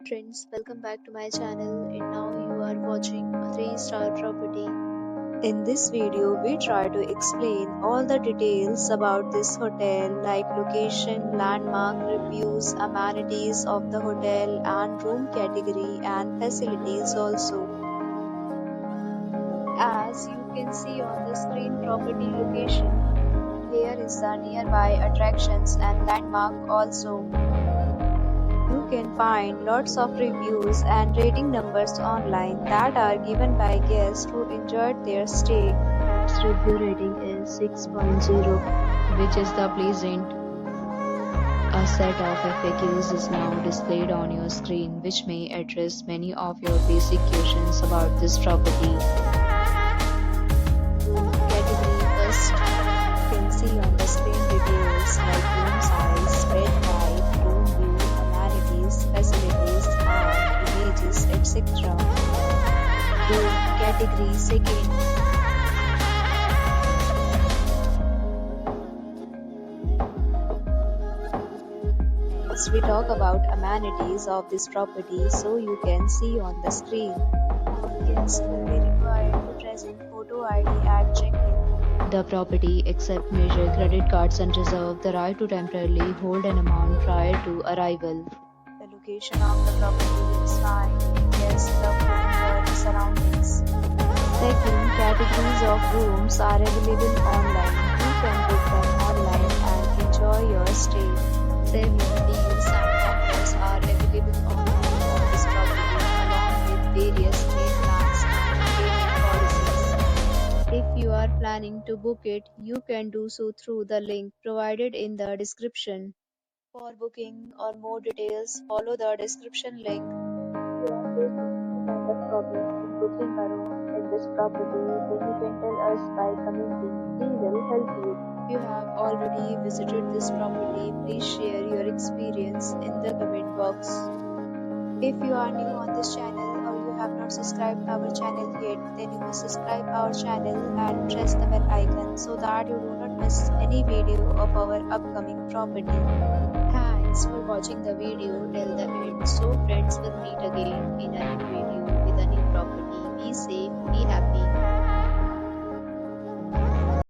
friends, welcome back to my channel and now you are watching a 3-star property. In this video, we try to explain all the details about this hotel like location, landmark, reviews, amenities of the hotel and room category and facilities also. As you can see on the screen property location, here is the nearby attractions and landmark also. You can find lots of reviews and rating numbers online that are given by guests who enjoyed their stay. Its review rating is 6.0, which is the pleasant. A set of FAQs is now displayed on your screen, which may address many of your basic questions about this property. Category first. You can see on the screen details like room size, bed type, room view, facilities and images, etc. Room category second. Next, we talk about amenities of this property, so you can see on the screen. Guests will be required to present photo ID at check-in. The property accepts major credit cards and reserves the right to temporarily hold an amount prior to arrival. The location of the property is fine. Guests love to enjoy the surroundings. Second, categories of rooms are available online. You can book them online and enjoy your stay. Saving deals and offers are available online on this property along with various pay plans and payment policies. If you are planning to book it, you can do so through the link provided in the description. For booking or more details, follow the description link. If you are facing any kind of problem in booking a room in this property, then you can tell us by commenting. We will help you. If you have already visited this property, please share your experience in the comment box. If you are new on this channel or you have not subscribed our channel yet, then you must subscribe our channel and press the bell icon so that you do not miss any video of our upcoming property. Thanks for watching the video till the end. So friends, will meet again in a new video with a new property. Be safe, be happy.